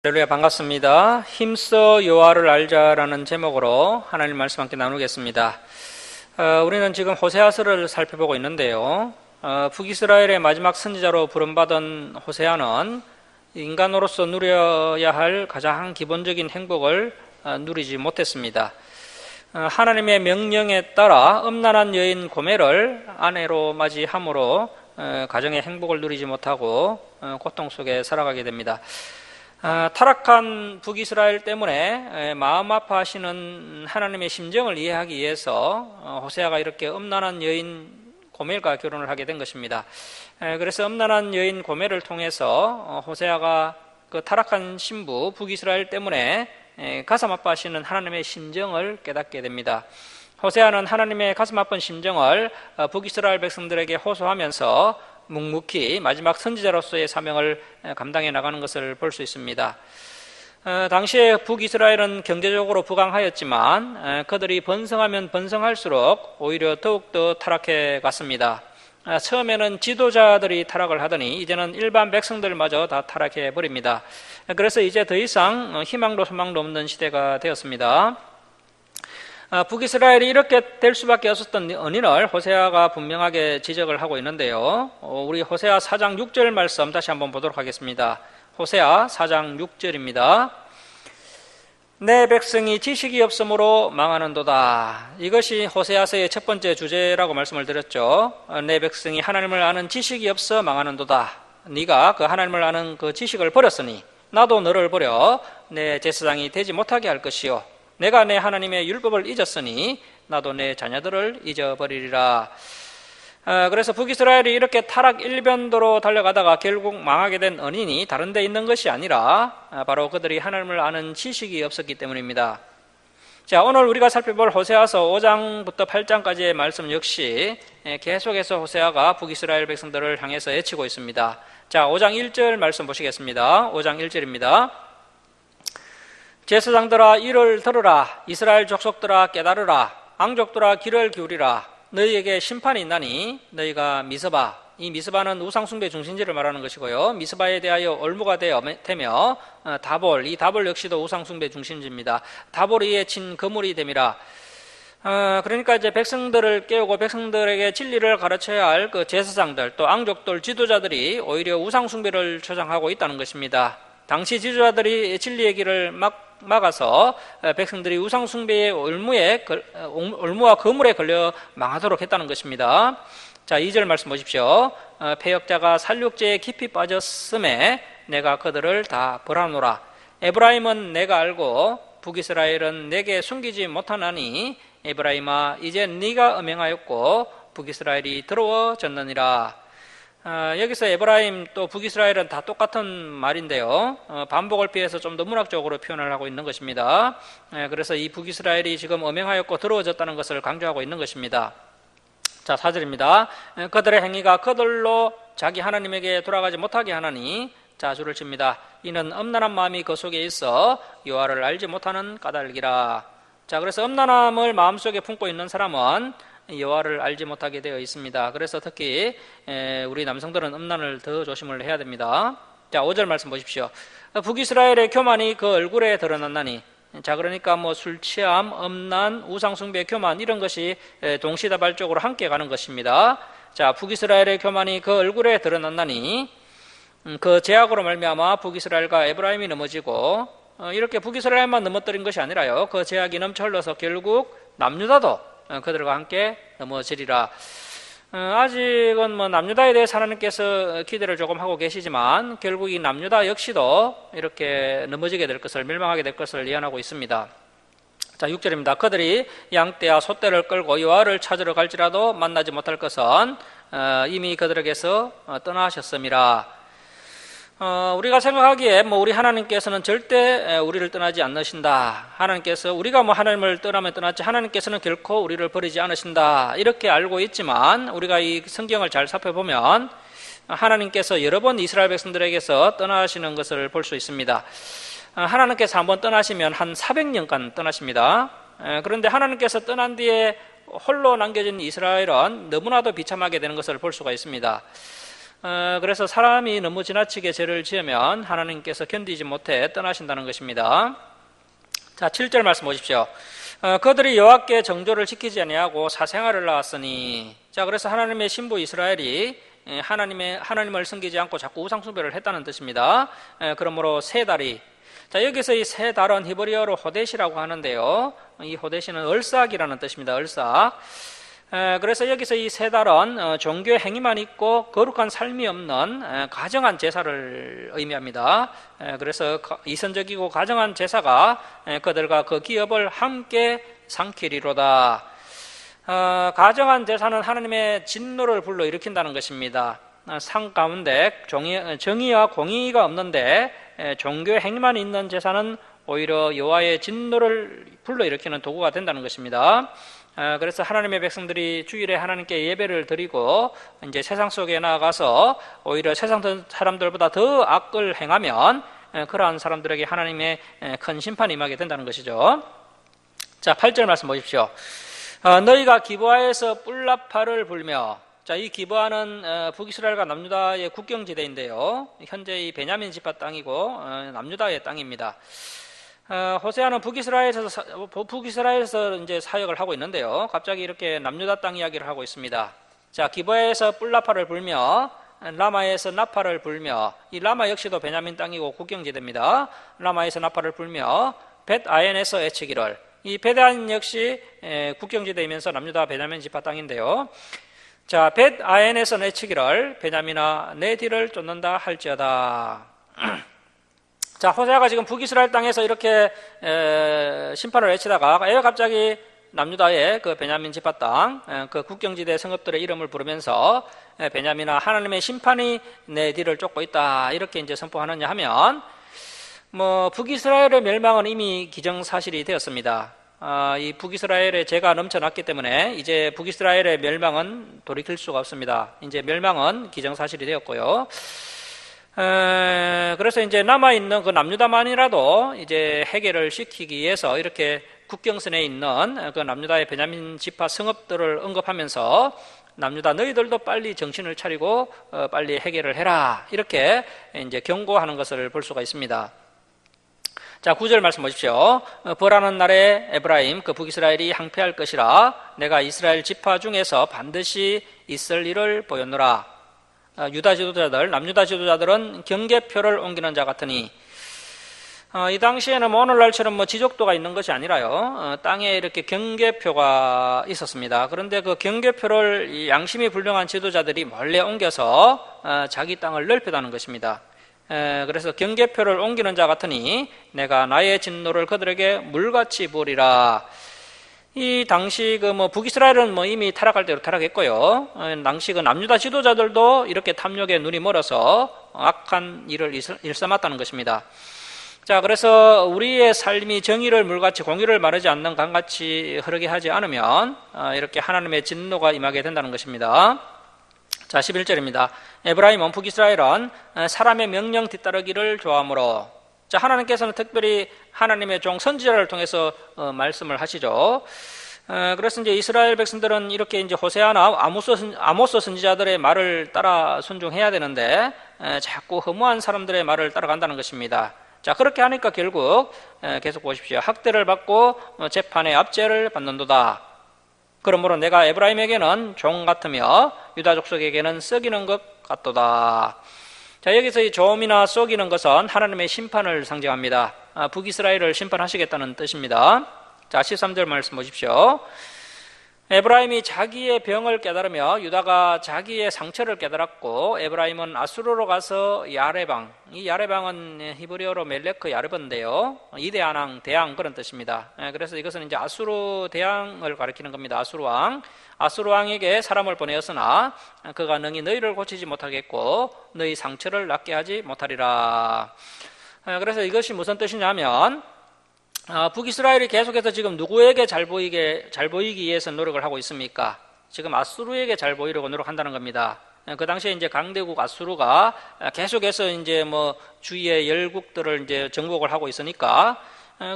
할렐루야, 반갑습니다. 힘써 여호와를 알자라는 제목으로 하나님 말씀 함께 나누겠습니다. 우리는 지금 호세아서를 살펴보고 있는데요. 북이스라엘의 마지막 선지자로 부름받은 호세아는 인간으로서 누려야 할 가장 기본적인 행복을 누리지 못했습니다. 하나님의 명령에 따라 음란한 여인 고멜을 아내로 맞이함으로 가정의 행복을 누리지 못하고 고통 속에 살아가게 됩니다. 타락한 북이스라엘 때문에 마음 아파하시는 하나님의 심정을 이해하기 위해서 호세아가 이렇게 음란한 여인 고멜과 결혼을 하게 된 것입니다. 그래서 음란한 여인 고멜을 통해서 호세아가 그 타락한 신부 북이스라엘 때문에 가슴 아파하시는 하나님의 심정을 깨닫게 됩니다. 호세아는 하나님의 가슴 아픈 심정을 북이스라엘 백성들에게 호소하면서 묵묵히 마지막 선지자로서의 사명을 감당해 나가는 것을 볼 수 있습니다. 당시에 북이스라엘은 경제적으로 부강하였지만 그들이 번성하면 번성할수록 오히려 더욱더 타락해 갔습니다. 처음에는 지도자들이 타락을 하더니 이제는 일반 백성들마저 다 타락해 버립니다. 그래서 이제 더 이상 희망도 소망도 없는 시대가 되었습니다. 북이스라엘이 이렇게 될 수밖에 없었던 원인을 호세아가 분명하게 지적을 하고 있는데요. 우리 호세아 4장 6절 말씀 다시 한번 보도록 하겠습니다. 호세아 4장 6절입니다. 내 백성이 지식이 없으므로 망하는도다. 이것이 호세아서의 첫 번째 주제라고 말씀을 드렸죠. 내 백성이 하나님을 아는 지식이 없어 망하는도다. 네가 그 하나님을 아는 그 지식을 버렸으니 나도 너를 버려 내 제사장이 되지 못하게 할 것이요 내가 내 하나님의 율법을 잊었으니 나도 내 자녀들을 잊어버리리라. 그래서 북이스라엘이 이렇게 타락 일변도로 달려가다가 결국 망하게 된 원인이 다른 데 있는 것이 아니라 바로 그들이 하나님을 아는 지식이 없었기 때문입니다. 자, 오늘 우리가 살펴볼 호세아서 5장부터 8장까지의 말씀 역시 계속해서 호세아가 북이스라엘 백성들을 향해서 외치고 있습니다. 자, 5장 1절 말씀 보시겠습니다. 5장 1절입니다. 제사장들아 이를 들으라. 이스라엘 족속들아 깨달으라. 앙족들아 귀를 기울이라. 너희에게 심판이 있나니 너희가 미스바, 이 미스바는 우상숭배 중심지를 말하는 것이고요, 미스바에 대하여 올무가 되며 다볼, 이 다볼 역시도 우상숭배 중심지입니다. 다볼이 친 거물이 됨이라. 그러니까 이제 백성들을 깨우고 백성들에게 진리를 가르쳐야 할 그 제사장들 또 앙족들 지도자들이 오히려 우상숭배를 조장하고 있다는 것입니다. 당시 지도자들이 진리의 길을 막아서 백성들이 우상숭배의 올무와 거물에 걸려 망하도록 했다는 것입니다. 자, 2절 말씀 보십시오. 패역자가 살육죄에 깊이 빠졌음에 내가 그들을 다 벌하노라. 에브라임은 내가 알고 북이스라엘은 내게 숨기지 못하나니 에브라임아 이제 네가 음행하였고 북이스라엘이 더러워졌느니라. 여기서 에브라임 또 북이스라엘은 다 똑같은 말인데요, 반복을 피해서 좀 더 문학적으로 표현을 하고 있는 것입니다. 그래서 이 북이스라엘이 지금 음행하였고 더러워졌다는 것을 강조하고 있는 것입니다. 자, 4절입니다. 그들의 행위가 그들로 자기 하나님에게 돌아가지 못하게 하나니 자, 줄을 칩니다. 이는 음란한 마음이 그 속에 있어 여호와를 알지 못하는 까닭이라. 자, 그래서 음란함을 마음속에 품고 있는 사람은 여호와를 알지 못하게 되어 있습니다. 그래서 특히 우리 남성들은 음란을 더 조심을 해야 됩니다. 자, 5절 말씀 보십시오. 북이스라엘의 교만이 그 얼굴에 드러났나니. 자, 그러니까 뭐 술 취함, 음란, 우상숭배, 교만 이런 것이 동시다발적으로 함께 가는 것입니다. 자, 북이스라엘의 교만이 그 얼굴에 드러났나니 그 죄악으로 말미암아 북이스라엘과 에브라임이 넘어지고 이렇게 북이스라엘만 넘어뜨린 것이 아니라요, 그 죄악이 넘쳐 흘러서 결국 남유다도 그들과 함께 넘어지리라. 아직은 뭐 남유다에 대해서 하나님께서 기대를 조금 하고 계시지만 결국 이 남유다 역시도 이렇게 넘어지게 될 것을, 멸망하게 될 것을 예언하고 있습니다. 자, 6절입니다. 그들이 양떼와 소떼를 끌고 여호와를 찾으러 갈지라도 만나지 못할 것은 이미 그들에게서 떠나셨음이라. 우리가 생각하기에 우리 하나님께서는 절대 우리를 떠나지 않으신다. 하나님께서 우리가 하나님을 떠나면 떠났지 하나님께서는 결코 우리를 버리지 않으신다. 이렇게 알고 있지만 우리가 이 성경을 잘 살펴보면 하나님께서 여러 번 이스라엘 백성들에게서 떠나시는 것을 볼 수 있습니다. 하나님께서 한번 떠나시면 한 400년간 떠나십니다. 그런데 하나님께서 떠난 뒤에 홀로 남겨진 이스라엘은 너무나도 비참하게 되는 것을 볼 수가 있습니다. 그래서 사람이 너무 지나치게 죄를 지으면 하나님께서 견디지 못해 떠나신다는 것입니다. 자, 7절 말씀 보십시오. 그들이 여호와께 정조를 지키지 아니하고 사생활을 낳았으니. 자, 그래서 하나님의 신부 이스라엘이 하나님을 섬기지 않고 자꾸 우상 숭배를 했다는 뜻입니다. 그러므로 세 달이. 자, 여기서 이 세 달은 히브리어로 호데시라고 하는데요. 이 호데시는 얼삭이라는 뜻입니다. 얼삭. 그래서 여기서 이 세 달은 종교 행위만 있고 거룩한 삶이 없는 가정한 제사를 의미합니다. 그래서 이선적이고 가정한 제사가 그들과 그 기업을 함께 삼키리로다. 가정한 제사는 하나님의 진노를 불러일으킨다는 것입니다. 상 가운데 정의와 공의가 없는데 종교 행위만 있는 제사는 오히려 여호와의 진노를 불러일으키는 도구가 된다는 것입니다. 그래서 하나님의 백성들이 주일에 하나님께 예배를 드리고 이제 세상 속에 나아가서 오히려 세상 사람들보다 더 악을 행하면 그러한 사람들에게 하나님의 큰 심판이 임하게 된다는 것이죠. 자, 8절 말씀 보십시오. 너희가 기브아에서 뿔나파를 불며. 자, 이 기브아는 북이스라엘과 남유다의 국경지대인데요. 현재 이 베냐민 지파 땅이고 남유다의 땅입니다. 호세아는 북이스라엘에서 이제 사역을 하고 있는데요. 갑자기 이렇게 남유다 땅 이야기를 하고 있습니다. 자, 기브아에서 뿔나파를 불며 라마에서 나파를 불며. 이 라마 역시도 베냐민 땅이고 국경지대입니다. 라마에서 나파를 불며 벳아엔에서 애치기를. 이 벳아엔 역시 국경지대이면서 남유다 베냐민 지파 땅인데요. 자, 벳아엔에서 내치기를 베냐민아 내 뒤를 쫓는다 할지어다. 자, 호세아가 지금 북이스라엘 땅에서 이렇게 심판을 외치다가 왜 갑자기 남유다의 그 베냐민 지파 땅, 그 국경지대 성읍들의 이름을 부르면서 베냐민아 하나님의 심판이 내 뒤를 쫓고 있다 이렇게 이제 선포하느냐 하면 북이스라엘의 멸망은 이미 기정사실이 되었습니다. 이 북이스라엘의 죄가 넘쳐났기 때문에 이제 북이스라엘의 멸망은 돌이킬 수가 없습니다. 이제 멸망은 기정사실이 되었고요. 그래서 이제 남아있는 그 남유다만이라도 이제 해결을 시키기 위해서 이렇게 국경선에 있는 그 남유다의 베냐민 지파 성읍들을 언급하면서 남유다 너희들도 빨리 정신을 차리고 빨리 해결을 해라 이렇게 이제 경고하는 것을 볼 수가 있습니다. 자, 9절 말씀 보십시오. 벌하는 날에 에브라임 그 북이스라엘이 항폐할 것이라 내가 이스라엘 지파 중에서 반드시 있을 일을 보였노라. 유다 지도자들, 남유다 지도자들은 경계표를 옮기는 자 같으니. 이 당시에는 오늘날처럼 지적도가 있는 것이 아니라요, 땅에 이렇게 경계표가 있었습니다. 그런데 그 경계표를 양심이 불명한 지도자들이 몰래 옮겨서 자기 땅을 넓혔다는 것입니다. 그래서 경계표를 옮기는 자 같으니 내가 나의 진노를 그들에게 물같이 부으리라. 이 당시 북이스라엘은 이미 타락할 대로 타락했고요. 당시 그 남유다 지도자들도 이렇게 탐욕에 눈이 멀어서 악한 일을 일삼았다는 것입니다. 자, 그래서 우리의 삶이 정의를 물같이 공의를 마르지 않는 강같이 흐르게 하지 않으면 이렇게 하나님의 진노가 임하게 된다는 것입니다. 자, 11절입니다. 에브라임은 북이스라엘은 사람의 명령 뒤따르기를 좋아하므로. 자, 하나님께서는 특별히 하나님의 종 선지자를 통해서 말씀을 하시죠. 그래서 이제 이스라엘 백성들은 이렇게 이제 호세아나 아모스 선지자들의 말을 따라 순종해야 되는데 자꾸 허무한 사람들의 말을 따라간다는 것입니다. 자, 그렇게 하니까 결국 계속 보십시오. 학대를 받고 재판의 압제를 받는도다. 그러므로 내가 에브라임에게는 종 같으며 유다 족속에게는 썩이는 것 같도다. 자, 여기서 이 조음이나 쏘기는 것은 하나님의 심판을 상징합니다. 북이스라엘을 심판하시겠다는 뜻입니다. 자, 13절 말씀 보십시오. 에브라임이 자기의 병을 깨달으며 유다가 자기의 상처를 깨달았고 에브라임은 아수르로 가서 야레방, 이 야레방은 히브리어로 멜레크 야르번인데요, 이대한왕, 대왕 그런 뜻입니다. 그래서 이것은 이제 아수르 대왕을 가리키는 겁니다. 아수르 왕에게 사람을 보내었으나 그가 능히 너희를 고치지 못하겠고 너희 상처를 낫게 하지 못하리라. 그래서 이것이 무슨 뜻이냐면 북이스라엘이 계속해서 지금 누구에게 잘 보이기 위해서 노력을 하고 있습니까? 지금 아수르에게 잘 보이려고 노력한다는 겁니다. 그 당시에 이제 강대국 아수르가 계속해서 이제 주위의 열국들을 이제 정복을 하고 있으니까,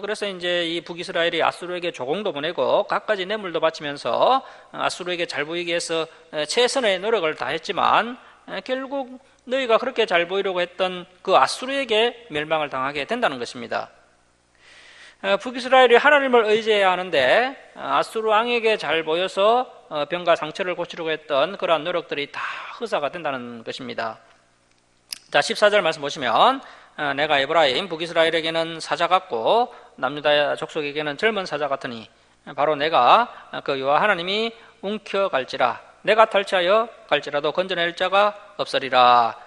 그래서 이제 이 북이스라엘이 아수르에게 조공도 보내고 갖가지 뇌물도 바치면서 아수르에게 잘 보이기 위해서 최선의 노력을 다했지만 결국 너희가 그렇게 잘 보이려고 했던 그 아수르에게 멸망을 당하게 된다는 것입니다. 북이스라엘이 하나님을 의지해야 하는데 아수르 왕에게 잘 보여서 병과 상처를 고치려고 했던 그러한 노력들이 다 흑사가 된다는 것입니다. 자, 14절 말씀 보시면 내가 에브라임 북이스라엘에게는 사자 같고 남유다 족속에게는 젊은 사자 같으니 바로 내가 그 여호와 하나님이 움켜갈지라 내가 탈취하여 갈지라도 건져낼 자가 없으리라.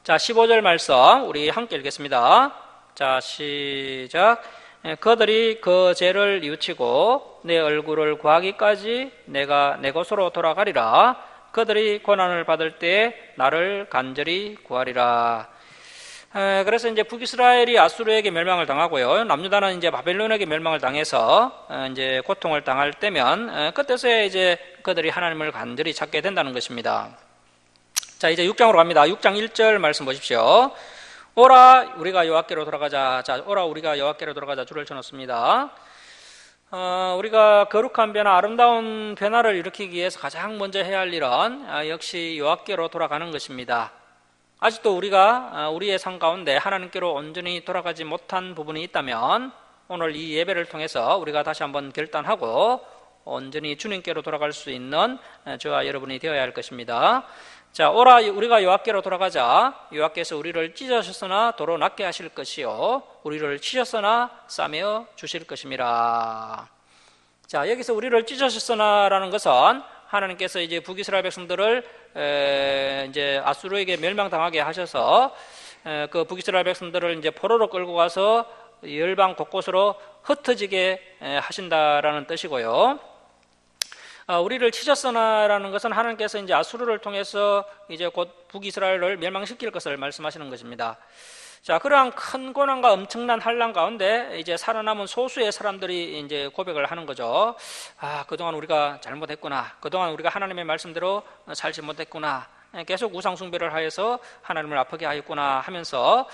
자, 15절 말씀 우리 함께 읽겠습니다. 자, 시작. 그들이 그 죄를 뉘우치고 내 얼굴을 구하기까지 내가 내 곳으로 돌아가리라. 그들이 고난을 받을 때 나를 간절히 구하리라. 그래서 이제 북이스라엘이 아수르에게 멸망을 당하고요. 남유다는 이제 바벨론에게 멸망을 당해서 이제 고통을 당할 때면 그때서야 이제 그들이 하나님을 간절히 찾게 된다는 것입니다. 자, 이제 6장으로 갑니다. 6장 1절 말씀 보십시오. 오라 우리가 여호와께로 돌아가자. 자, 오라 우리가 여호와께로 돌아가자. 줄을 쳐놓습니다. 우리가 거룩한 변화, 아름다운 변화를 일으키기 위해서 가장 먼저 해야 할 일은 역시 여호와께로 돌아가는 것입니다. 아직도 우리가 우리의 삶 가운데 하나님께로 온전히 돌아가지 못한 부분이 있다면 오늘 이 예배를 통해서 우리가 다시 한번 결단하고 온전히 주님께로 돌아갈 수 있는 저와 여러분이 되어야 할 것입니다. 자, 오라 우리가 여호와께로 돌아가자. 여호와께서 우리를 찢으셨으나 도로 낫게 하실 것이요 우리를 치셨으나 싸매어 주실 것임이라. 자, 여기서 우리를 찢으셨으나라는 것은 하나님께서 이제 북이스라엘 백성들을 이제 아수르에게 멸망당하게 하셔서 그 북이스라엘 백성들을 이제 포로로 끌고 가서 열방 곳곳으로 흩어지게 하신다라는 뜻이고요. 우리를 치셨으나라는 것은 하나님께서 이제 아수르를 통해서 이제 곧 북이스라엘을 멸망시킬 것을 말씀하시는 것입니다. 자, 그러한 큰 고난과 엄청난 환난 가운데 이제 살아남은 소수의 사람들이 이제 고백을 하는 거죠. 그동안 우리가 잘못했구나. 그동안 우리가 하나님의 말씀대로 살지 못했구나. 계속 우상숭배를 하여서 하나님을 아프게 하였구나 하면서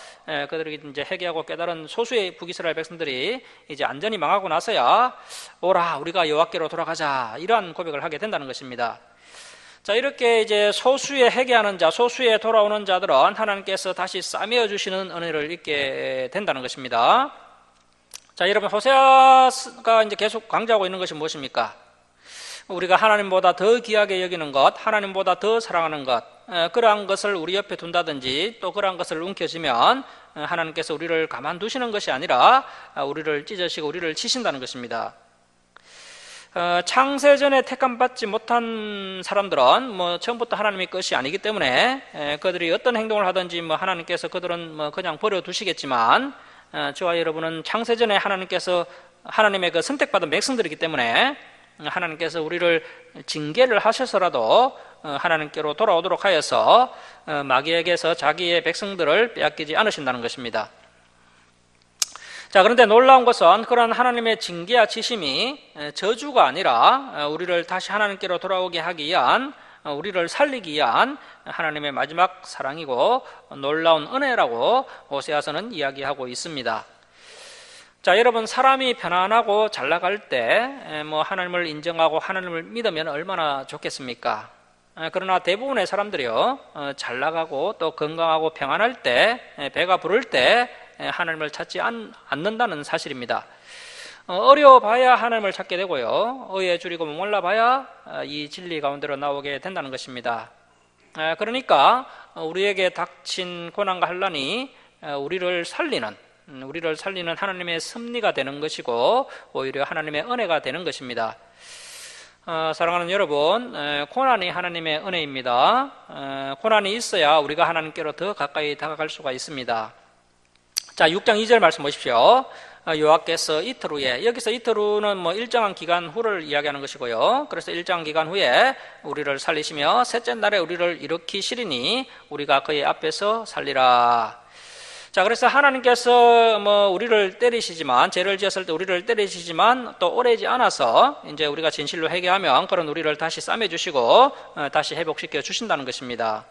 그들이 이제 회개하고 깨달은 소수의 북이스라엘 백성들이 이제 안전히 망하고 나서야 오라 우리가 여호와께로 돌아가자 이러한 고백을 하게 된다는 것입니다. 자, 이렇게 이제 소수의 회개하는 자, 소수의 돌아오는 자들은 하나님께서 다시 싸매어 주시는 은혜를 입게 된다는 것입니다. 자, 여러분 호세아가 이제 계속 강조하고 있는 것이 무엇입니까? 우리가 하나님보다 더 귀하게 여기는 것, 하나님보다 더 사랑하는 것, 그러한 것을 우리 옆에 둔다든지 또 그러한 것을 움켜쥐면 하나님께서 우리를 가만두시는 것이 아니라 우리를 찢으시고 우리를 치신다는 것입니다. 창세전에 택함받지 못한 사람들은 처음부터 하나님의 것이 아니기 때문에 그들이 어떤 행동을 하든지 하나님께서 그들은 그냥 버려두시겠지만 저와 여러분은 창세전에 하나님께서 하나님의 그 선택받은 백성들이기 때문에 하나님께서 우리를 징계를 하셔서라도 하나님께로 돌아오도록 하여서 마귀에게서 자기의 백성들을 빼앗기지 않으신다는 것입니다. 자, 그런데 놀라운 것은 그런 하나님의 징계와 치심이 저주가 아니라 우리를 다시 하나님께로 돌아오게 하기 위한, 우리를 살리기 위한 하나님의 마지막 사랑이고 놀라운 은혜라고 호세아서는 이야기하고 있습니다. 자, 여러분 사람이 편안하고 잘 나갈 때 하나님을 인정하고 하나님을 믿으면 얼마나 좋겠습니까? 그러나 대부분의 사람들이요 잘 나가고 또 건강하고 평안할 때 배가 부를 때 하나님을 찾지 않는다는 사실입니다. 어려워봐야 하나님을 찾게 되고요 의에 줄이고 목말라봐야 이 진리 가운데로 나오게 된다는 것입니다. 그러니까 우리에게 닥친 고난과 환난이 우리를 살리는 하나님의 섭리가 되는 것이고 오히려 하나님의 은혜가 되는 것입니다. 사랑하는 여러분, 고난이 하나님의 은혜입니다. 고난이 있어야 우리가 하나님께로 더 가까이 다가갈 수가 있습니다. 자, 6장 2절 말씀 보십시오. 여호와께서 이틀 후에, 여기서 이틀 후는 일정한 기간 후를 이야기하는 것이고요. 그래서 일정한 기간 후에 우리를 살리시며 셋째 날에 우리를 일으키시리니 우리가 그의 앞에서 살리라. 자, 그래서 하나님께서 우리를 때리시지만, 죄를 지었을 때 우리를 때리시지만 또 오래지 않아서 이제 우리가 진실로 회개하면 그런 우리를 다시 싸매주시고 다시 회복시켜 주신다는 것입니다.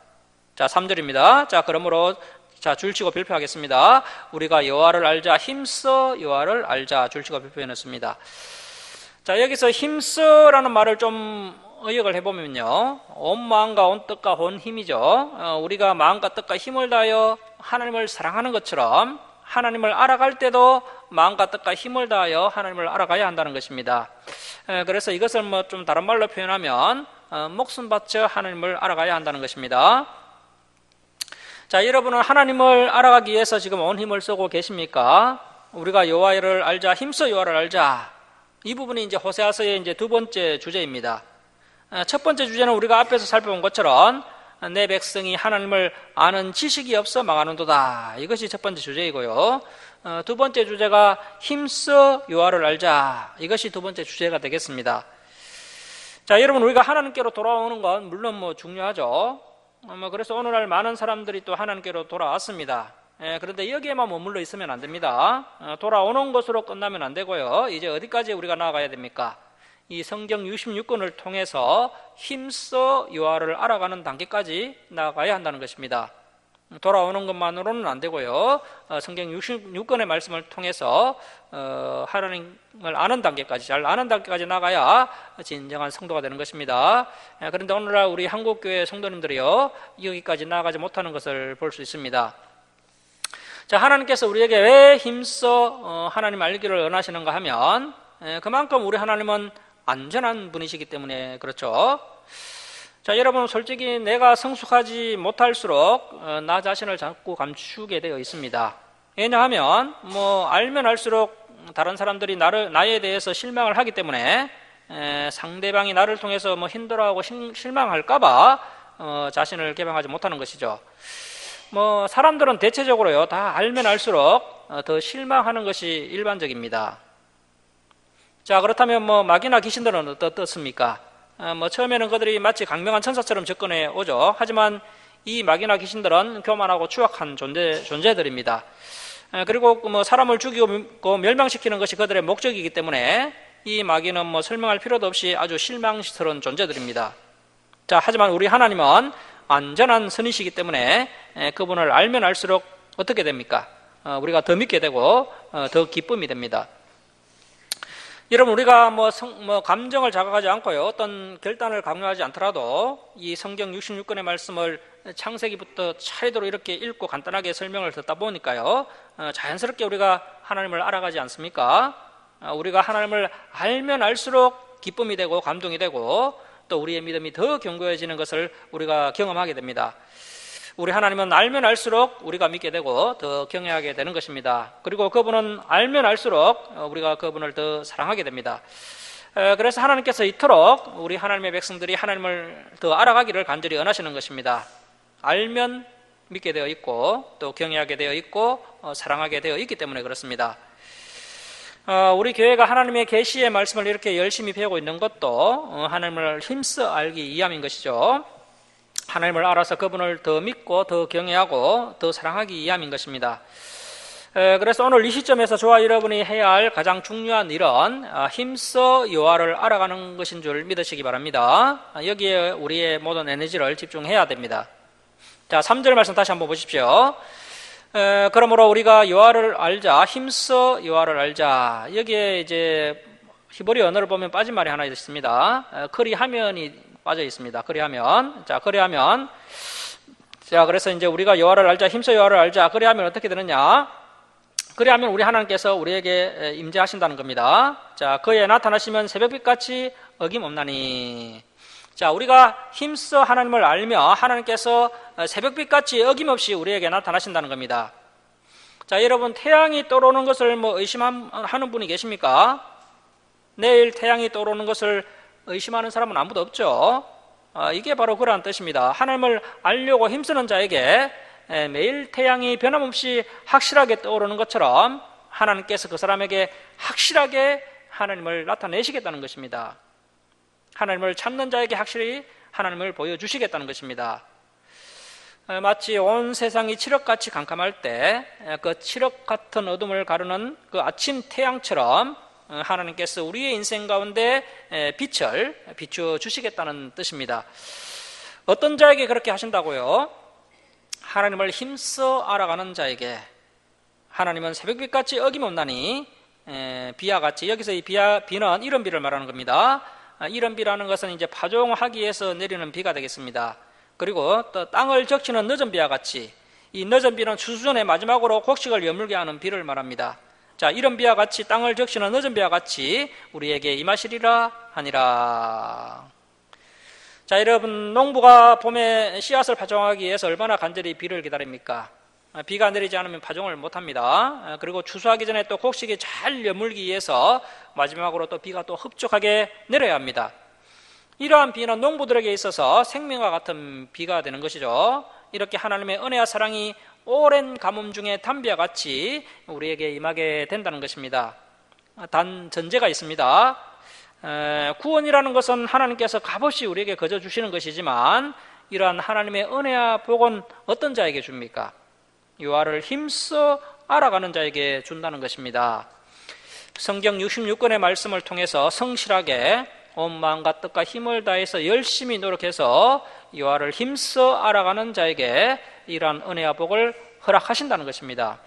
자, 3절입니다. 자, 그러므로 줄치고 발표하겠습니다. 우리가 여호와를 알자, 힘써 여호와를 알자. 줄치고 발표해놓습니다. 자, 여기서 힘써라는 말을 좀 의역을 해보면요, 온 마음과 온 뜻과 온 힘이죠. 우리가 마음과 뜻과 힘을 다하여 하나님을 사랑하는 것처럼 하나님을 알아갈 때도 마음과 뜻과 힘을 다하여 하나님을 알아가야 한다는 것입니다. 그래서 이것을 뭐 좀 다른 말로 표현하면 목숨 바쳐 하나님을 알아가야 한다는 것입니다. 자, 여러분은 하나님을 알아가기 위해서 지금 온 힘을 쓰고 계십니까? 우리가 여호와를 알자, 힘써 여호와를 알자. 이 부분이 이제 호세아서의 이제 두 번째 주제입니다. 첫 번째 주제는 우리가 앞에서 살펴본 것처럼 내 백성이 하나님을 아는 지식이 없어 망하는도다. 이것이 첫 번째 주제이고요. 두 번째 주제가 힘써 여호와를 알자. 이것이 두 번째 주제가 되겠습니다. 자, 여러분, 우리가 하나님께로 돌아오는 건 물론 뭐 중요하죠. 그래서 오늘날 많은 사람들이 또 하나님께로 돌아왔습니다. 그런데 여기에만 머물러 있으면 안 됩니다. 돌아오는 것으로 끝나면 안 되고요. 이제 어디까지 우리가 나아가야 됩니까? 이 성경 66권을 통해서 힘써 여호와를 알아가는 단계까지 나아가야 한다는 것입니다. 돌아오는 것만으로는 안 되고요. 성경 66권의 말씀을 통해서 하나님을 아는 단계까지, 잘 아는 단계까지 나가야 진정한 성도가 되는 것입니다. 그런데 오늘날 우리 한국교회 성도님들이요, 여기까지 나아가지 못하는 것을 볼 수 있습니다. 자, 하나님께서 우리에게 왜 힘써 하나님 알기를 원하시는가 하면 그만큼 우리 하나님은 안전한 분이시기 때문에 그렇죠. 자, 여러분, 솔직히 내가 성숙하지 못할수록 나 자신을 자꾸 감추게 되어 있습니다. 왜냐하면 뭐 알면 알수록 다른 사람들이 나에 대해서 실망을 하기 때문에 상대방이 나를 통해서 뭐 힘들어하고 실망할까봐 자신을 개방하지 못하는 것이죠. 뭐 사람들은 대체적으로요, 다 알면 알수록 더 실망하는 것이 일반적입니다. 자, 그렇다면 뭐 마귀나 귀신들은 어떻습니까? 뭐 처음에는 그들이 마치 강명한 천사처럼 접근해 오죠. 하지만 이 마귀나 귀신들은 교만하고 추악한 존재들입니다. 그리고 뭐 사람을 죽이고 멸망시키는 것이 그들의 목적이기 때문에 이 마귀는 뭐 설명할 필요도 없이 아주 실망스러운 존재들입니다. 자, 하지만 우리 하나님은 안전한 선이시기 때문에 그분을 알면 알수록 어떻게 됩니까? 우리가 더 믿게 되고 더 기쁨이 됩니다. 여러분, 우리가 뭐 감정을 자극하지 않고요, 어떤 결단을 강요하지 않더라도 이 성경 66권의 말씀을 창세기부터 차례대로 이렇게 읽고 간단하게 설명을 듣다 보니까요, 자연스럽게 우리가 하나님을 알아가지 않습니까? 우리가 하나님을 알면 알수록 기쁨이 되고 감동이 되고 또 우리의 믿음이 더 견고해지는 것을 우리가 경험하게 됩니다. 우리 하나님은 알면 알수록 우리가 믿게 되고 더 경외하게 되는 것입니다. 그리고 그분은 알면 알수록 우리가 그분을 더 사랑하게 됩니다. 그래서 하나님께서 이토록 우리 하나님의 백성들이 하나님을 더 알아가기를 간절히 원하시는 것입니다. 알면 믿게 되어 있고 또 경외하게 되어 있고 사랑하게 되어 있기 때문에 그렇습니다. 우리 교회가 하나님의 계시의 말씀을 이렇게 열심히 배우고 있는 것도 하나님을 힘써 알기 위함인 것이죠. 하나님을 알아서 그분을 더 믿고 더 경외하고 더 사랑하기 위함인 것입니다. 그래서 오늘 이 시점에서 저와 여러분이 해야 할 가장 중요한 일은 힘써 여호와를 알아가는 것인 줄 믿으시기 바랍니다. 여기에 우리의 모든 에너지를 집중해야 됩니다. 자, 3절 말씀 다시 한번 보십시오. 그러므로 우리가 여호와를 알자, 힘써 여호와를 알자. 여기에 이제 히브리 언어를 보면 빠진 말이 하나 있습니다. 그리하면이 빠져 있습니다. 그리하면. 자, 그리하면. 자, 그래서 이제 우리가 여호와를 알자, 힘써 여호와를 알자. 그리하면 어떻게 되느냐? 그리하면 우리 하나님께서 우리에게 임재하신다는 겁니다. 자, 그에 나타나시면 새벽빛같이 어김없나니. 자, 우리가 힘써 하나님을 알며 하나님께서 새벽빛같이 어김없이 우리에게 나타나신다는 겁니다. 자, 여러분, 태양이 떠오르는 것을 뭐 의심하는 분이 계십니까? 내일 태양이 떠오르는 것을 의심하는 사람은 아무도 없죠. 이게 바로 그러한 뜻입니다. 하나님을 알려고 힘쓰는 자에게 매일 태양이 변함없이 확실하게 떠오르는 것처럼 하나님께서 그 사람에게 확실하게 하나님을 나타내시겠다는 것입니다. 하나님을 찾는 자에게 확실히 하나님을 보여주시겠다는 것입니다. 마치 온 세상이 칠흑같이 캄캄할 때 그 칠흑 같은 어둠을 가르는 그 아침 태양처럼 하나님께서 우리의 인생 가운데 빛을 비춰주시겠다는 뜻입니다. 어떤 자에게 그렇게 하신다고요? 하나님을 힘써 알아가는 자에게. 하나님은 새벽빛같이 어김없나니 비와 같이, 여기서 이 비는 이런 비를 말하는 겁니다. 이런 비라는 것은 이제 파종하기 위해서 내리는 비가 되겠습니다. 그리고 또 땅을 적시는 늦은 비와 같이 이 늦은 비는 추수전의 마지막으로 곡식을 여물게 하는 비를 말합니다. 자, 이런 비와 같이 땅을 적시는 늦은 비와 같이 우리에게 임하시리라 하니라. 자, 여러분, 농부가 봄에 씨앗을 파종하기 위해서 얼마나 간절히 비를 기다립니까? 비가 내리지 않으면 파종을 못합니다. 그리고 추수하기 전에 또 곡식이 잘 여물기 위해서 마지막으로 또 비가 또 흡족하게 내려야 합니다. 이러한 비는 농부들에게 있어서 생명과 같은 비가 되는 것이죠. 이렇게 하나님의 은혜와 사랑이 오랜 가뭄 중에 담비와 같이 우리에게 임하게 된다는 것입니다. 단 전제가 있습니다. 구원이라는 것은 하나님께서 값없이 우리에게 거저 주시는 것이지만 이러한 하나님의 은혜와 복은 어떤 자에게 줍니까? 여호와를 힘써 알아가는 자에게 준다는 것입니다. 성경 66권의 말씀을 통해서 성실하게 온 마음과 뜻과 힘을 다해서 열심히 노력해서 여호와를 힘써 알아가는 자에게 이러한 은혜와 복을 허락하신다는 것입니다.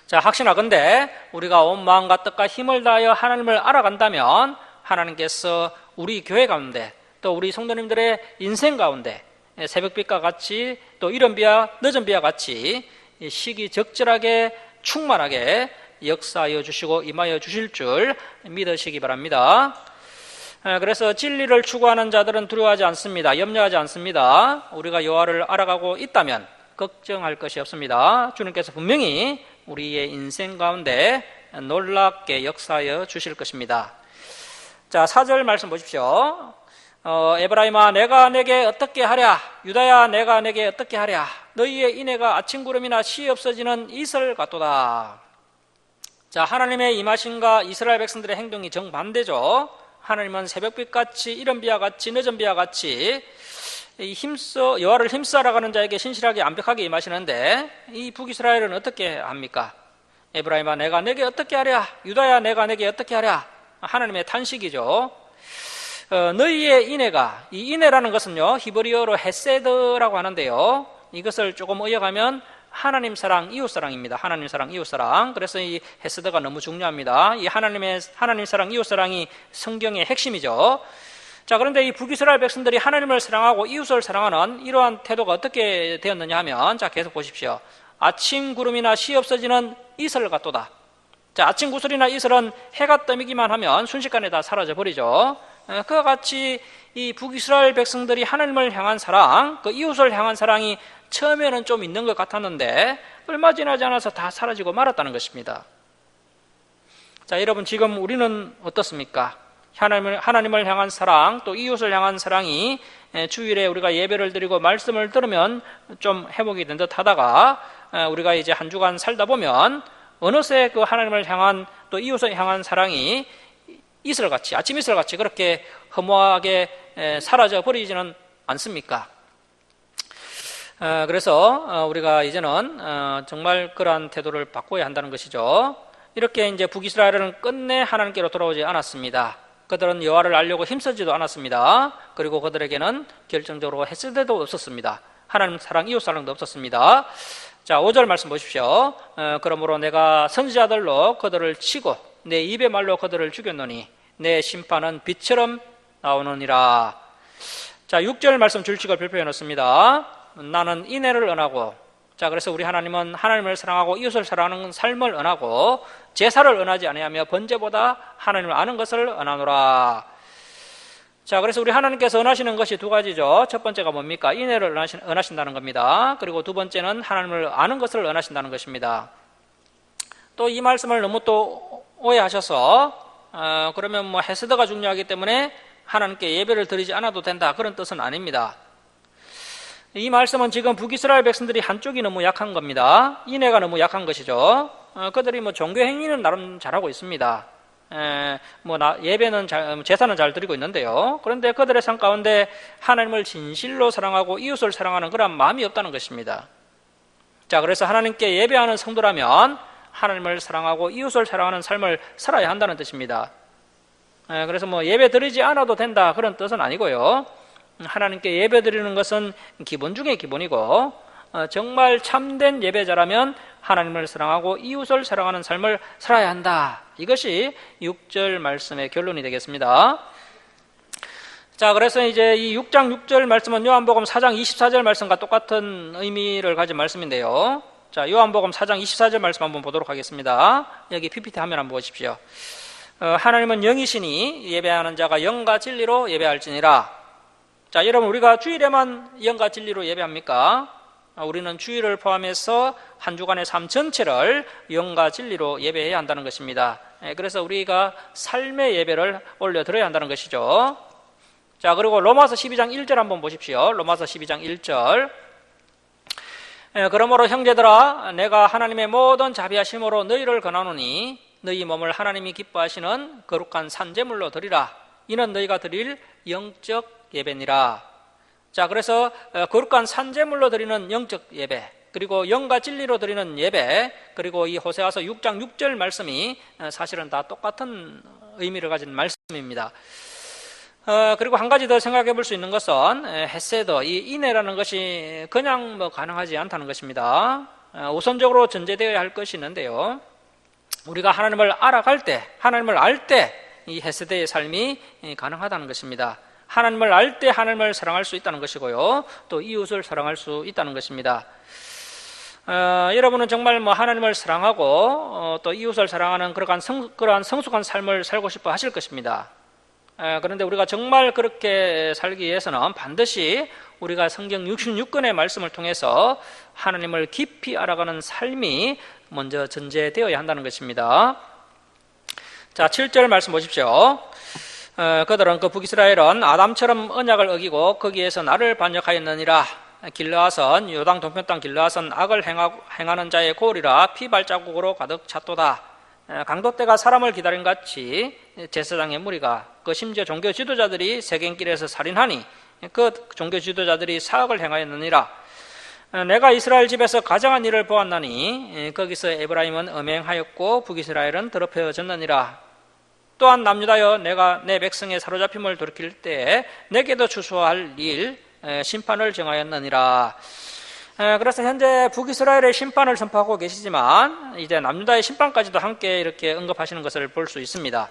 자, 확신하건대 우리가 온 마음과 뜻과 힘을 다하여 하나님을 알아간다면 하나님께서 우리 교회 가운데 또 우리 성도님들의 인생 가운데 새벽빛과 같이 또 이른 비와 늦은 비와 같이 시기적절하게 충만하게 역사하여 주시고 임하여 주실 줄 믿으시기 바랍니다. 그래서 진리를 추구하는 자들은 두려워하지 않습니다. 염려하지 않습니다. 우리가 여호와를 알아가고 있다면 걱정할 것이 없습니다. 주님께서 분명히 우리의 인생 가운데 놀랍게 역사하여 주실 것입니다. 자, 4절 말씀 보십시오. 에브라임아 내가 내게 어떻게 하랴, 유다야 내가 내게 어떻게 하랴, 너희의 인애가 아침 구름이나 시 없어지는 이슬 같도다. 자, 하나님의 임하심과 이스라엘 백성들의 행동이 정반대죠. 하나님은 새벽빛같이 이른 비와 같이 늦은 비와 같이 여호와를 힘써 알아가는 자에게 신실하게 완벽하게 임하시는데 이 북이스라엘은 어떻게 합니까? 에브라임아 내가 내게 어떻게 하랴, 유다야 내가 내게 어떻게 하랴. 하나님의 탄식이죠. 너희의 인애가, 이 인애라는 것은요 히브리어로 헤세드라고 하는데요, 이것을 조금 의역하면 하나님 사랑, 이웃 사랑입니다. 하나님 사랑, 이웃 사랑. 그래서 이 헤세드가 너무 중요합니다. 이 하나님 사랑, 이웃 사랑이 성경의 핵심이죠. 자, 그런데 이 북이스라엘 백성들이 하나님을 사랑하고 이웃을 사랑하는 이러한 태도가 어떻게 되었느냐 하면, 자, 계속 보십시오. 아침 구름이나 시 없어지는 이슬 같도다. 자, 아침 구슬이나 이슬은 해가 떠미기만 하면 순식간에 다 사라져 버리죠. 그와 같이 이 북이스라엘 백성들이 하나님을 향한 사랑, 그 이웃을 향한 사랑이 처음에는 좀 있는 것 같았는데 얼마 지나지 않아서 다 사라지고 말았다는 것입니다. 자, 여러분 지금 우리는 어떻습니까? 하나님을 향한 사랑, 또 이웃을 향한 사랑이 주일에 우리가 예배를 드리고 말씀을 들으면 좀 회복이 된 듯 하다가 우리가 이제 한 주간 살다 보면 어느새 그 하나님을 향한 또 이웃을 향한 사랑이 이슬같이, 아침 이슬같이 그렇게 허무하게 사라져 버리지는 않습니까? 그래서 우리가 이제는 정말 그러한 태도를 바꿔야 한다는 것이죠. 이렇게 이제 북이스라엘은 끝내 하나님께로 돌아오지 않았습니다. 그들은 여호와를 알려고 힘쓰지도 않았습니다. 그리고 그들에게는 결정적으로 헤세드도 없었습니다. 하나님 사랑, 이웃 사랑도 없었습니다. 자, 5절 말씀 보십시오. 그러므로 내가 선지자들로 그들을 치고 내 입의 말로 그들을 죽였노니 내 심판은 빛처럼 나오느니라. 자, 6절 말씀 줄칙을 별표해 놓습니다. 나는 인애를 은하고, 자, 그래서 우리 하나님은 하나님을 사랑하고 이웃을 사랑하는 삶을 은하고 제사를 은하지 아니하며 번제보다 하나님을 아는 것을 은하노라. 자, 그래서 우리 하나님께서 은하시는 것이 두 가지죠. 첫 번째가 뭡니까? 인애를 은하신다는 겁니다. 그리고 두 번째는 하나님을 아는 것을 은하신다는 것입니다. 또 이 말씀을 너무 또 오해하셔서 그러면 뭐 헤세드가 중요하기 때문에 하나님께 예배를 드리지 않아도 된다, 그런 뜻은 아닙니다. 이 말씀은 지금 북이스라엘 백성들이 한쪽이 너무 약한 겁니다. 인애가 너무 약한 것이죠. 그들이 뭐 종교 행위는 나름 잘하고 있습니다. 예배는 제사는 잘 드리고 있는데요. 그런데 그들의 삶 가운데 하나님을 진실로 사랑하고 이웃을 사랑하는 그런 마음이 없다는 것입니다. 자, 그래서 하나님께 예배하는 성도라면 하나님을 사랑하고 이웃을 사랑하는 삶을 살아야 한다는 뜻입니다. 그래서 뭐 예배 드리지 않아도 된다, 그런 뜻은 아니고요. 하나님께 예배 드리는 것은 기본 중에 기본이고, 정말 참된 예배자라면 하나님을 사랑하고 이웃을 사랑하는 삶을 살아야 한다. 이것이 6절 말씀의 결론이 되겠습니다. 자, 그래서 이제 이 6장 6절 말씀은 요한복음 4장 24절 말씀과 똑같은 의미를 가진 말씀인데요. 자, 요한복음 4장 24절 말씀 한번 보도록 하겠습니다. 여기 PPT 화면 한번 보십시오. 하나님은 영이시니 예배하는 자가 영과 진리로 예배할지니라. 자, 여러분, 우리가 주일에만 영과 진리로 예배합니까? 우리는 주일을 포함해서 한 주간의 삶 전체를 영과 진리로 예배해야 한다는 것입니다. 그래서 우리가 삶의 예배를 올려드려야 한다는 것이죠. 자, 그리고 로마서 12장 1절 한번 보십시오. 로마서 12장 1절. 그러므로 형제들아, 내가 하나님의 모든 자비하심으로 너희를 권하노니 너희 몸을 하나님이 기뻐하시는 거룩한 산제물로 드리라. 이는 너희가 드릴 영적 예배니라. 자, 그래서 거룩한 산제물로 드리는 영적 예배, 그리고 영과 진리로 드리는 예배, 그리고 이 호세아서 6장 6절 말씀이 사실은 다 똑같은 의미를 가진 말씀입니다. 그리고 한 가지 더 생각해 볼 수 있는 것은 헤세드, 이 인애라는 것이 그냥 가능하지 않다는 것입니다. 우선적으로 전제되어야 할 것이 있는데요. 우리가 하나님을 알아갈 때, 하나님을 알 때 이 헤세드의 삶이 가능하다는 것입니다. 하나님을 알 때 하나님을 사랑할 수 있다는 것이고요. 또 이웃을 사랑할 수 있다는 것입니다. 여러분은 정말 하나님을 사랑하고 또 이웃을 사랑하는 그러한 성숙한 삶을 살고 싶어 하실 것입니다. 그런데 우리가 정말 그렇게 살기 위해서는 반드시 우리가 성경 66권의 말씀을 통해서 하나님을 깊이 알아가는 삶이 먼저 전제되어야 한다는 것입니다. 자, 7절 말씀 보십시오. 그들은 그 북이스라엘은 아담처럼 언약을 어기고 거기에서 나를 반역하였느니라. 길르앗은 요당 동편 땅 길르앗은 악을 행하는 자의 고울이라 피 발자국으로 가득 찼도다. 강도떼가 사람을 기다린 같이 제사장의 무리가 그 심지어 종교 지도자들이 세겜길에서 살인하니 그 종교 지도자들이 사악을 행하였느니라. 내가 이스라엘 집에서 가장한 일을 보았나니 거기서 에브라임은 음행하였고 북이스라엘은 더럽혀졌느니라. 또한 남유다여, 내가 내 백성의 사로잡힘을 돌이킬 때에 내게도 추수할 일 심판을 정하였느니라. 그래서 현재 북이스라엘의 심판을 선포하고 계시지만 이제 남유다의 심판까지도 함께 이렇게 언급하시는 것을 볼 수 있습니다.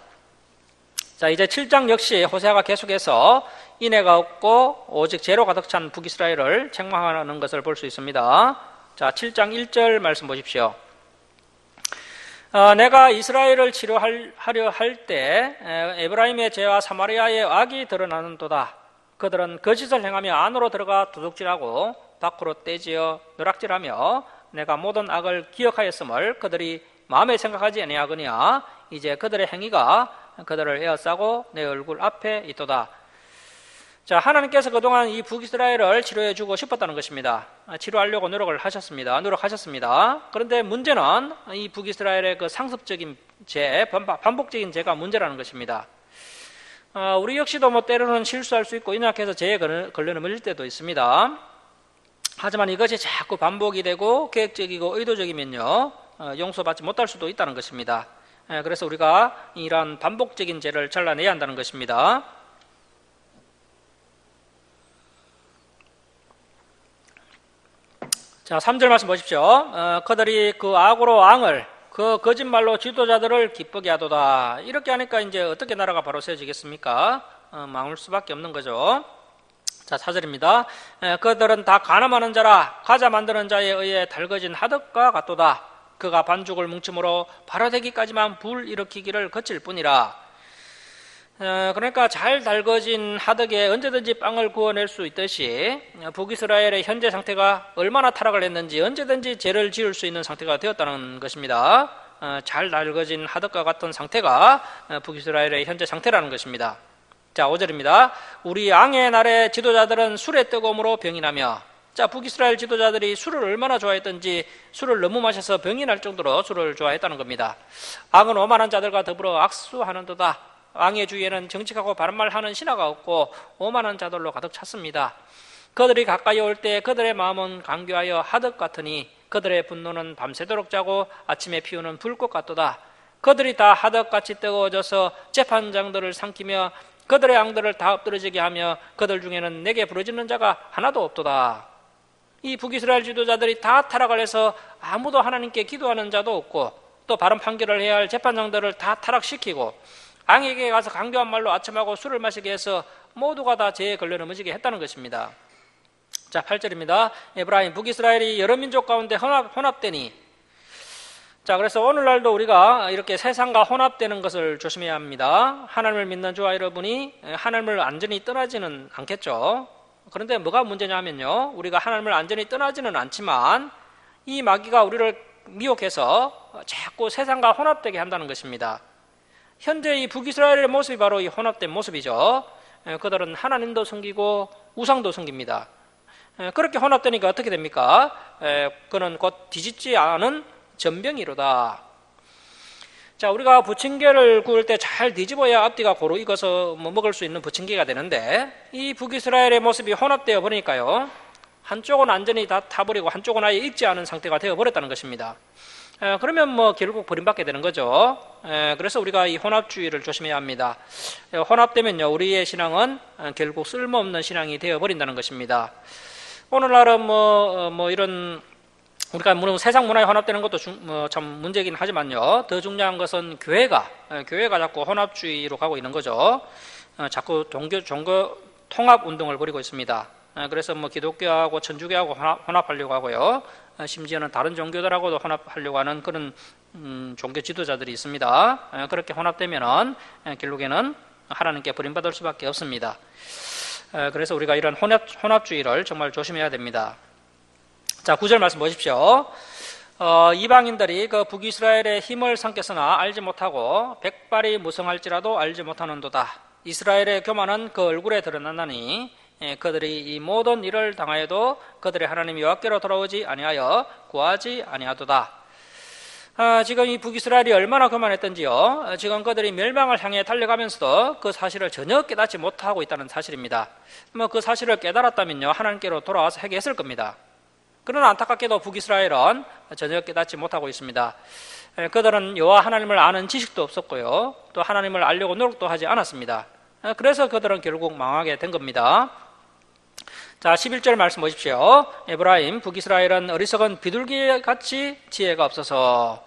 자, 이제 7장 역시 호세아가 계속해서 인애가 없고 오직 죄로 가득 찬 북이스라엘을 책망하는 것을 볼 수 있습니다. 자, 7장 1절 말씀 보십시오. 내가 이스라엘을 치료하려 할 때 에브라임의 죄와 사마리아의 악이 드러나는도다. 그들은 거짓을 행하며 안으로 들어가 도둑질하고 밖으로 떼지어 누락질하며 내가 모든 악을 기억하였음을 그들이 마음에 생각하지 아니하거니와 이제 그들의 행위가 그들을 에워싸고 내 얼굴 앞에 있도다. 자, 하나님께서 그동안 이 북이스라엘을 치료해 주고 싶었다는 것입니다. 치료하려고 노력하셨습니다. 그런데 문제는 이 북이스라엘의 그 상습적인 죄, 반복적인 죄가 문제라는 것입니다. 우리 역시도 때로는 실수할 수 있고 인약해서 죄에 걸려넘을 때도 있습니다. 하지만 이것이 자꾸 반복이 되고 계획적이고 의도적이면요, 용서받지 못할 수도 있다는 것입니다. 그래서 우리가 이러한 반복적인 죄를 잘라내야 한다는 것입니다. 자, 3절 말씀 보십시오. 그들이 그 악으로 왕을, 그 거짓말로 지도자들을 기쁘게 하도다. 이렇게 하니까 이제 어떻게 나라가 바로 세워지겠습니까? 망할 수밖에 없는 거죠. 자, 4절입니다. 그들은 다 간음하는 자라 과자 만드는 자에 의해 달궈진 하덕과 같도다. 그가 반죽을 뭉침으로 발효되기까지만 불 일으키기를 거칠 뿐이라. 그러니까 잘 달궈진 하덕에 언제든지 빵을 구워낼 수 있듯이 북이스라엘의 현재 상태가 얼마나 타락을 했는지 언제든지 죄를 지을 수 있는 상태가 되었다는 것입니다. 잘 달궈진 하덕과 같은 상태가 북이스라엘의 현재 상태라는 것입니다. 자, 5절입니다. 우리 왕의 날에 지도자들은 술의 뜨거움으로 병이 나며. 자, 북이스라엘 지도자들이 술을 얼마나 좋아했던지 술을 너무 마셔서 병이 날 정도로 술을 좋아했다는 겁니다. 왕은 오만한 자들과 더불어 악수하는도다. 왕의 주위에는 정직하고 바른 말 하는 신하가 없고 오만한 자들로 가득 찼습니다. 그들이 가까이 올 때 그들의 마음은 강교하여 하덕 같으니 그들의 분노는 밤새도록 자고 아침에 피우는 불꽃 같도다. 그들이 다 하덕같이 뜨거워져서 재판장들을 삼키며 그들의 양들을 다 엎드러지게 하며 그들 중에는 내게 부르짖는 자가 하나도 없도다. 이 북이스라엘 지도자들이 다 타락을 해서 아무도 하나님께 기도하는 자도 없고 또 바른 판결을 해야 할 재판장들을 다 타락시키고 왕에게 가서 강교한 말로 아첨하고 술을 마시게 해서 모두가 다 죄에 걸려 넘어지게 했다는 것입니다. 자, 8절입니다. 에브라임 북이스라엘이 여러 민족 가운데 혼합되니. 자, 그래서 오늘날도 우리가 이렇게 세상과 혼합되는 것을 조심해야 합니다. 하나님을 믿는 저와 여러분이 하나님을 완전히 떠나지는 않겠죠. 그런데 뭐가 문제냐 하면요, 우리가 하나님을 완전히 떠나지는 않지만 이 마귀가 우리를 미혹해서 자꾸 세상과 혼합되게 한다는 것입니다. 현재 이 북이스라엘의 모습이 바로 이 혼합된 모습이죠. 그들은 하나님도 섬기고 우상도 섬깁니다. 그렇게 혼합되니까 어떻게 됩니까? 그는 곧 뒤집지 않은 전병이로다. 자, 우리가 부침개를 구울 때 잘 뒤집어야 앞뒤가 고루 익어서 먹을 수 있는 부침개가 되는데, 이 북이스라엘의 모습이 혼합되어 버리니까요, 한쪽은 완전히 다 타버리고 한쪽은 아예 익지 않은 상태가 되어 버렸다는 것입니다. 그러면 결국 버림받게 되는 거죠. 그래서 우리가 이 혼합주의를 조심해야 합니다. 혼합되면요, 우리의 신앙은 결국 쓸모없는 신앙이 되어 버린다는 것입니다. 오늘날은 이런 우리가 물론 세상 문화에 혼합되는 것도 참 문제긴 하지만요, 더 중요한 것은 교회가 자꾸 혼합주의로 가고 있는 거죠. 자꾸 종교 통합 운동을 벌이고 있습니다. 그래서 기독교하고 천주교하고 혼합하려고 하고요, 심지어는 다른 종교들하고도 혼합하려고 하는 그런 종교 지도자들이 있습니다. 그렇게 혼합되면은 결국에는 하나님께 버림받을 수밖에 없습니다. 그래서 우리가 이런 혼합주의를 정말 조심해야 됩니다. 자, 9절 말씀 보십시오. 이방인들이 그 북이스라엘의 힘을 삼켰으나 알지 못하고 백발이 무성할지라도 알지 못하는도다. 이스라엘의 교만은 그 얼굴에 드러난다니 그들이 이 모든 일을 당하여도 그들의 하나님 여호와께로 돌아오지 아니하여 구하지 아니하도다. 지금 이 북이스라엘이 얼마나 교만했던지요, 지금 그들이 멸망을 향해 달려가면서도 그 사실을 전혀 깨닫지 못하고 있다는 사실입니다. 그 사실을 깨달았다면요, 하나님께로 돌아와서 회개했을 겁니다. 그러나 안타깝게도 북이스라엘은 전혀 깨닫지 못하고 있습니다. 그들은 여호와 하나님을 아는 지식도 없었고요, 또 하나님을 알려고 노력도 하지 않았습니다. 그래서 그들은 결국 망하게 된 겁니다. 자, 11절 말씀 보십시오. 에브라임 북이스라엘은 어리석은 비둘기같이 지혜가 없어서.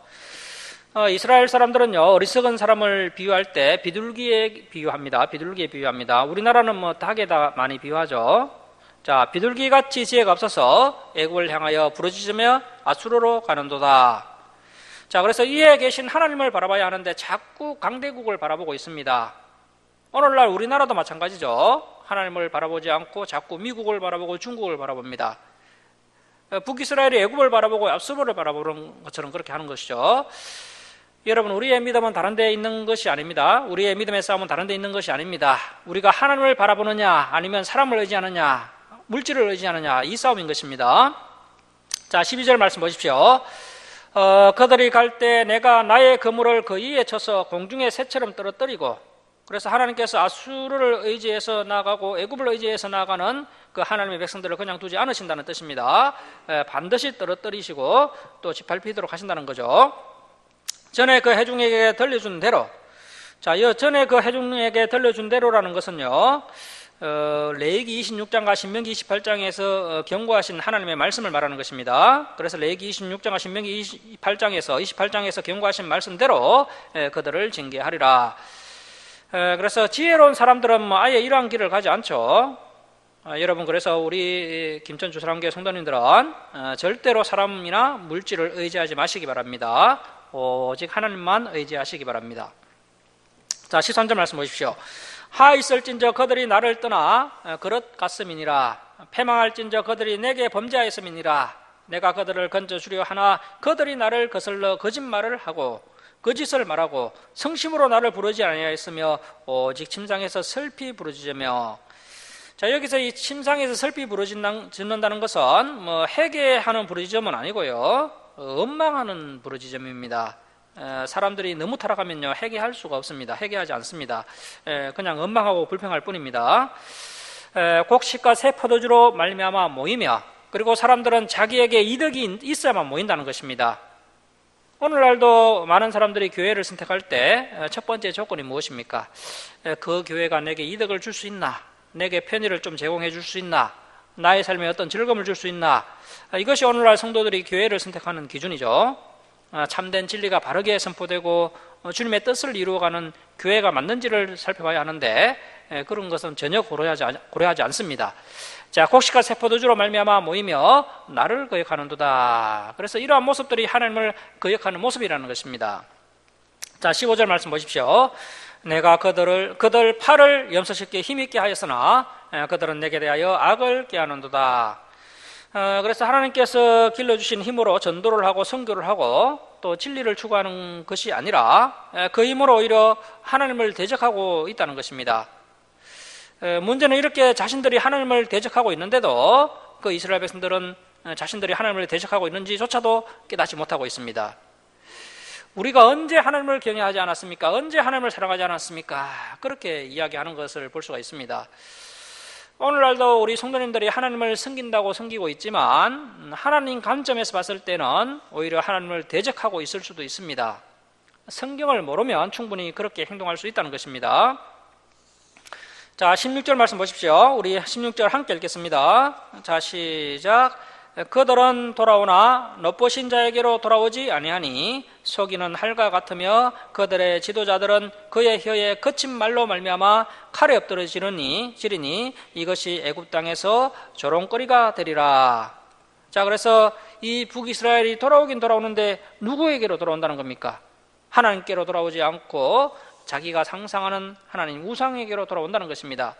이스라엘 사람들은요, 어리석은 사람을 비유할 때 비둘기에 비유합니다. 우리나라는 닭에다 많이 비유하죠. 자, 비둘기같이 지혜가 없어서 애굽을 향하여 부르짖으며 아수르로 가는도다. 자, 그래서 이에 계신 하나님을 바라봐야 하는데 자꾸 강대국을 바라보고 있습니다. 오늘날 우리나라도 마찬가지죠. 하나님을 바라보지 않고 자꾸 미국을 바라보고 중국을 바라봅니다. 북이스라엘이 애굽을 바라보고 아수르를 바라보는 것처럼 그렇게 하는 것이죠. 여러분, 우리의 믿음은 다른 데 있는 것이 아닙니다. 우리의 믿음의 싸움은 다른 데 있는 것이 아닙니다. 우리가 하나님을 바라보느냐 아니면 사람을 의지하느냐, 물질을 의지하느냐, 이 싸움인 것입니다. 자, 12절 말씀 보십시오. 그들이 갈 때 내가 나의 그물을 그 위에 쳐서 공중의 새처럼 떨어뜨리고. 그래서 하나님께서 아수르를 의지해서 나가고 애굽을 의지해서 나가는 그 하나님의 백성들을 그냥 두지 않으신다는 뜻입니다. 반드시 떨어뜨리시고 또 짓밟히도록 하신다는 거죠. 전에 그 회중에게 들려준 대로. 자, 전에 그 회중에게 들려준 대로라는 것은요, 레위기 26장과 신명기 28장에서 경고하신 하나님의 말씀을 말하는 것입니다. 그래서 레위기 26장과 신명기 28장에서 경고하신 말씀대로 그들을 징계하리라. 그래서 지혜로운 사람들은 아예 이러한 길을 가지 않죠. 여러분, 그래서 우리 김천주 사랑교회 성도님들은 절대로 사람이나 물질을 의지하지 마시기 바랍니다. 오직 하나님만 의지하시기 바랍니다. 자, 13절 말씀 보십시오. 하 있을진저 그들이 나를 떠나 그릇 같음이니라. 패망할진저 그들이 내게 범죄하였음이니라. 내가 그들을 건져주려 하나 그들이 나를 거슬러 거짓말을 하고 거짓을 말하고 성심으로 나를 부르지 아니하였으며 오직 침상에서 슬피 부르짖으며. 자, 여기서 이 침상에서 슬피 부르짖는다는 것은 회개하는 부르짖음은 아니고요, 원망하는 부르짖음입니다. 사람들이 너무 타락하면요, 회개할 수가 없습니다. 회개하지 않습니다. 그냥 원망하고 불평할 뿐입니다. 곡식과 새 포도주로 말미암아 모이며, 그리고 사람들은 자기에게 이득이 있어야만 모인다는 것입니다. 오늘날도 많은 사람들이 교회를 선택할 때 첫 번째 조건이 무엇입니까? 그 교회가 내게 이득을 줄 수 있나? 내게 편의를 좀 제공해 줄 수 있나? 나의 삶에 어떤 즐거움을 줄 수 있나? 이것이 오늘날 성도들이 교회를 선택하는 기준이죠. 참된 진리가 바르게 선포되고 주님의 뜻을 이루어가는 교회가 맞는지를 살펴봐야 하는데 그런 것은 전혀 고려하지 않습니다. 자, 곡식과 세포도주로 말미암아 모이며 나를 거역하는도다. 그래서 이러한 모습들이 하나님을 거역하는 모습이라는 것입니다. 자, 15절 말씀 보십시오. 내가 그들 팔을 염소쉽게 힘있게 하였으나 그들은 내게 대하여 악을 꾀하는도다. 그래서 하나님께서 길러주신 힘으로 전도를 하고 선교를 하고 또 진리를 추구하는 것이 아니라 그 힘으로 오히려 하나님을 대적하고 있다는 것입니다. 문제는 이렇게 자신들이 하나님을 대적하고 있는데도 그 이스라엘 백성들은 자신들이 하나님을 대적하고 있는지조차도 깨닫지 못하고 있습니다. 우리가 언제 하나님을 경외하지 않았습니까? 언제 하나님을 사랑하지 않았습니까? 그렇게 이야기하는 것을 볼 수가 있습니다. 오늘날도 우리 성도님들이 하나님을 섬긴다고 섬기고 있지만 하나님 관점에서 봤을 때는 오히려 하나님을 대적하고 있을 수도 있습니다. 성경을 모르면 충분히 그렇게 행동할 수 있다는 것입니다. 자, 16절 말씀 보십시오. 우리 16절 함께 읽겠습니다. 자, 시작. 그들은 돌아오나 넛보신 자에게로 돌아오지 아니하니 속이는 할과 같으며 그들의 지도자들은 그의 혀에 거친 말로 말미암아 칼에 엎드려 지르니 이것이 애굽 땅에서 조롱거리가 되리라. 자, 그래서 이 북이스라엘이 돌아오긴 돌아오는데 누구에게로 돌아온다는 겁니까? 하나님께로 돌아오지 않고 자기가 상상하는 하나님 우상에게로 돌아온다는 것입니다.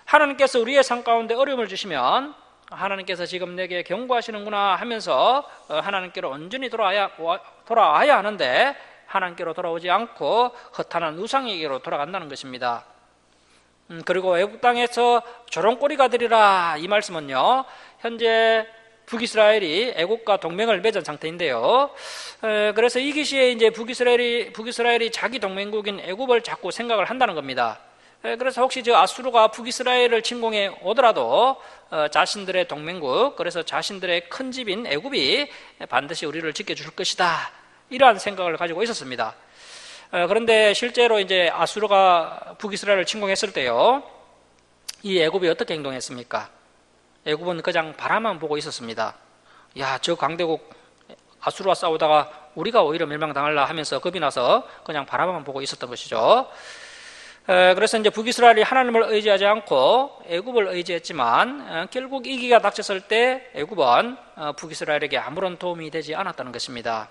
하나님께서 우리의 삶 가운데 어려움을 주시면 하나님께서 지금 내게 경고하시는구나 하면서 하나님께로 온전히 돌아와야 하는데 하나님께로 돌아오지 않고 허탄한 우상에게로 돌아간다는 것입니다. 그리고 애굽 땅에서 조롱거리가 되리라, 이 말씀은요, 현재 북이스라엘이 애굽과 동맹을 맺은 상태인데요. 그래서 이 기시에 이제 북이스라엘이 자기 동맹국인 애굽을 자꾸 생각을 한다는 겁니다. 그래서 혹시 저 아수르가 북이스라엘을 침공해 오더라도 자신들의 동맹국, 그래서 자신들의 큰 집인 애굽이 반드시 우리를 지켜줄 것이다, 이러한 생각을 가지고 있었습니다. 그런데 실제로 이제 아수르가 북이스라엘을 침공했을 때요, 이 애굽이 어떻게 행동했습니까? 애굽은 그냥 바라만 보고 있었습니다. 야, 저 강대국 아수르와 싸우다가 우리가 오히려 멸망당할라 하면서 겁이 나서 그냥 바라만 보고 있었던 것이죠. 그래서 이제 북이스라엘이 하나님을 의지하지 않고 애굽을 의지했지만 결국 위기가 닥쳤을 때 애굽은 북이스라엘에게 아무런 도움이 되지 않았다는 것입니다.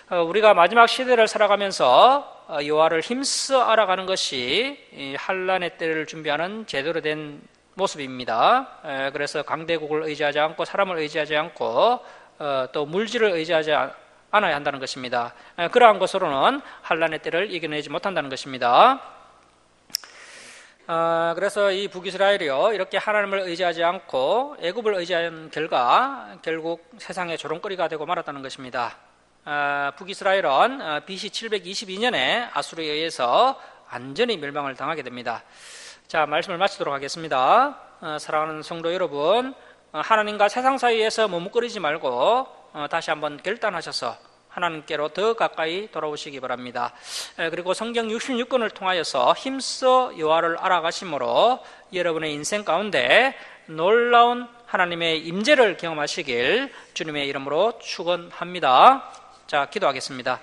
우리가 마지막 시대를 살아가면서 여호와를 힘써 알아가는 것이 환난의 때를 준비하는 제대로 된 모습입니다. 그래서 강대국을 의지하지 않고 사람을 의지하지 않고 또 물질을 의지하지 않아야 한다는 것입니다. 그러한 것으로는 환난의 때를 이겨내지 못한다는 것입니다. 그래서 이 북이스라엘이요, 이렇게 하나님을 의지하지 않고 애굽을 의지한 결과 결국 세상의 조롱거리가 되고 말았다는 것입니다. 북이스라엘은 BC 722년에 아수르에 의해서 완전히 멸망을 당하게 됩니다. 자, 말씀을 마치도록 하겠습니다. 사랑하는 성도 여러분, 하나님과 세상 사이에서 머뭇거리지 말고 다시 한번 결단하셔서 하나님께로 더 가까이 돌아오시기 바랍니다. 그리고 성경 66권을 통하여서 힘써 여호와를 알아가심으로 여러분의 인생 가운데 놀라운 하나님의 임재를 경험하시길 주님의 이름으로 축원합니다. 자, 기도하겠습니다.